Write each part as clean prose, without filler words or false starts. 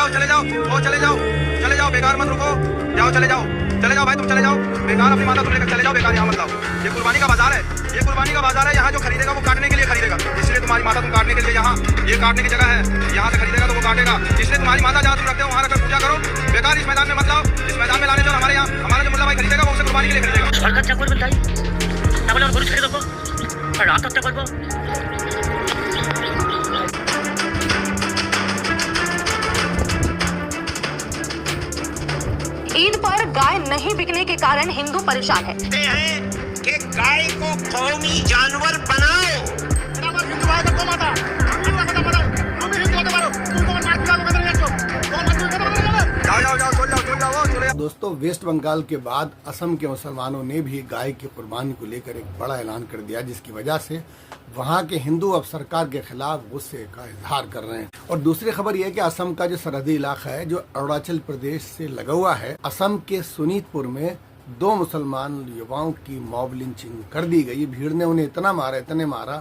जाओ, चले जाओ, ओ चले जाओ, चले जाओ, बेकार मत रुको, जाओ, चले जाओ भाई, तुम चले जाओ, बेकार अपनी माता तुम लेकर चले जाओ, बेकार यहाँ मत लाओ। ये कुर्बानी का बाजार है, ये कुर्बानी का बाजार है। यहाँ जो खरीदेगा वो काटने के लिए खरीदेगा, इसलिए तुम्हारी माता तुम काटने के लिए यहाँ, ये काटने की जगह है, यहाँ से खरीदेगा तो वो काटेगा, इसलिए तुम्हारी माता जहाँ तुम रखते हो वहाँ रखकर पूजा करो। बेकार इस मैदान में मत लाओ, इस मैदान में लाने जो हमारे यहाँ हमारा जो मुल्ला भाई खरीदेगा वो उसे कुर्बानी के लिए खरीदेगा। ईद पर गाय नहीं बिकने के कारण हिंदू परेशान है कि गाय को कौमी जानवर बनाओ। दोस्तों, वेस्ट बंगाल के बाद असम के मुसलमानों ने भी गाय की कुर्बानी को लेकर एक बड़ा ऐलान कर दिया, जिसकी वजह से वहां के हिंदू अब सरकार के खिलाफ गुस्से का इजहार कर रहे हैं। और दूसरी खबर यह है कि असम का जो सरहदी इलाका है जो अरुणाचल प्रदेश से लगा हुआ है, असम के सुनीतपुर में 2 मुसलमान युवाओं की मॉब लिंचिंग कर दी गई। भीड़ ने उन्हें इतना मारा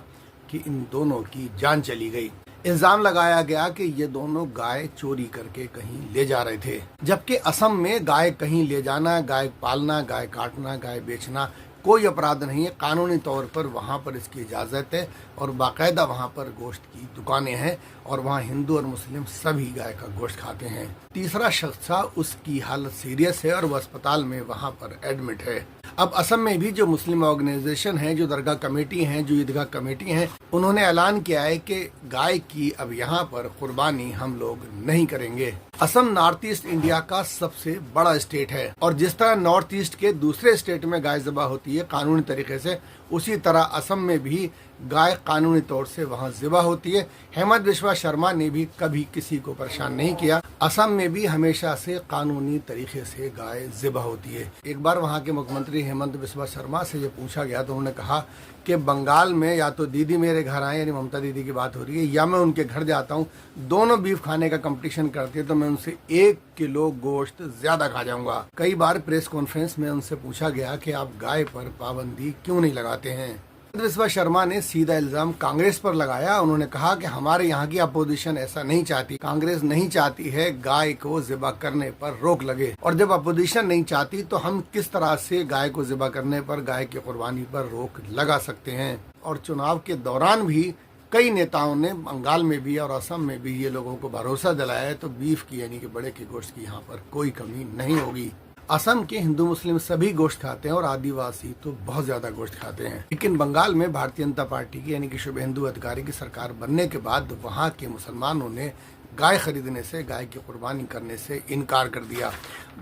कि इन दोनों की जान चली गई। इल्जाम लगाया गया कि ये दोनों गाय चोरी करके कहीं ले जा रहे थे, जबकि असम में गाय कहीं ले जाना, गाय पालना, गाय काटना, गाय बेचना कोई अपराध नहीं है। कानूनी तौर पर वहाँ पर इसकी इजाज़त है और बाकायदा वहाँ पर गोश्त की दुकानें हैं और वहाँ हिंदू और मुस्लिम सभी गाय का गोश्त खाते हैं। तीसरा शख्स था, उसकी हालत सीरियस है और वो अस्पताल में वहाँ पर एडमिट है। अब असम में भी जो मुस्लिम ऑर्गेनाइजेशन है, जो दरगाह कमेटी है, जो ईदगाह कमेटी है, उन्होंने ऐलान किया है कि गाय की अब यहाँ पर कुर्बानी हम लोग नहीं करेंगे। असम नॉर्थ ईस्ट इंडिया का सबसे बड़ा स्टेट है और जिस तरह नॉर्थ ईस्ट के दूसरे स्टेट में गाय ज़िबा होती है कानूनी तरीके से, उसी तरह असम में भी गाय कानूनी तौर से वहाँ ज़िबा होती है। हेमंत बिस्वा शर्मा ने भी कभी किसी को परेशान नहीं किया। असम में भी हमेशा से कानूनी तरीके से गाय ज़िबा होती है। एक बार वहाँ के मुख्यमंत्री हेमंत बिस्वा शर्मा से ये पूछा गया तो उन्होंने कहा कि बंगाल में या तो दीदी मेरे घर आए, यानी ममता दीदी की बात हो रही है, या मैं उनके घर जाता हूँ, दोनों बीफ खाने का कंपटीशन करते हैं तो मैं उनसे 1 किलो गोश्त ज्यादा खा जाऊंगा। कई बार प्रेस कॉन्फ्रेंस में उनसे पूछा गया कि आप गाय पर पाबंदी क्यों नहीं लगाते हैं। बिस्वा शर्मा ने सीधा इल्जाम कांग्रेस पर लगाया। उन्होंने कहा कि हमारे यहाँ की अपोजिशन ऐसा नहीं चाहती, कांग्रेस नहीं चाहती है गाय को ज़िबा करने पर रोक लगे, और जब अपोजिशन नहीं चाहती तो हम किस तरह से गाय को ज़िबा करने पर, गाय की कुर्बानी पर रोक लगा सकते हैं। और चुनाव के दौरान भी कई नेताओं ने बंगाल में भी और असम में भी ये लोगों को भरोसा दिलाया है तो बीफ की यानी कि बड़े के गोश्त की यहाँ पर कोई कमी नहीं होगी। असम के हिंदू मुस्लिम सभी गोश्त खाते हैं और आदिवासी तो बहुत ज्यादा गोश्त खाते हैं, लेकिन बंगाल में भारतीय जनता पार्टी की यानी कि शुभेंदु अधिकारी की सरकार बनने के बाद वहाँ के मुसलमानों ने गाय खरीदने से, गाय की कुर्बानी करने से इनकार कर दिया।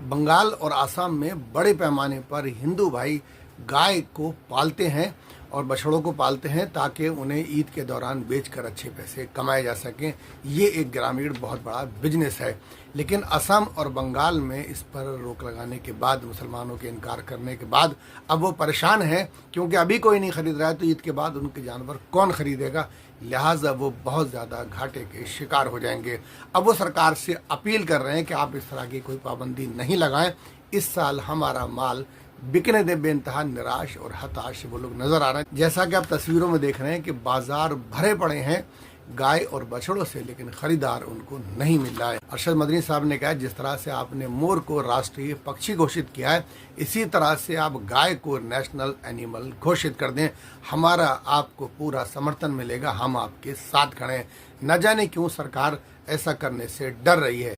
बंगाल और असम में बड़े पैमाने पर हिंदू भाई गाय को पालते हैं और बछड़ों को पालते हैं ताकि उन्हें ईद के दौरान बेचकर अच्छे पैसे कमाए जा सकें। ये एक ग्रामीण बहुत बड़ा बिजनेस है, लेकिन असम और बंगाल में इस पर रोक लगाने के बाद, मुसलमानों के इनकार करने के बाद अब वो परेशान हैं, क्योंकि अभी कोई नहीं खरीद रहा है तो ईद के बाद उनके जानवर कौन खरीदेगा, लिहाजा वो बहुत ज़्यादा घाटे के शिकार हो जाएंगे। अब वो सरकार से अपील कर रहे हैं कि आप इस तरह की कोई पाबंदी नहीं लगाएं, इस साल हमारा माल बिकने दे। बेइंतहा निराश और हताश वो लोग नजर आ रहे हैं। जैसा कि आप तस्वीरों में देख रहे हैं कि बाजार भरे पड़े हैं गाय और बछड़ों से, लेकिन खरीदार उनको नहीं मिल रहा है। अरशद मदनी साहब ने कहा जिस तरह से आपने मोर को राष्ट्रीय पक्षी घोषित किया है, इसी तरह से आप गाय को नेशनल एनिमल घोषित कर दें, हमारा आपको पूरा समर्थन मिलेगा, हम आपके साथ खड़े हैं। न जाने क्यों सरकार ऐसा करने से डर रही है।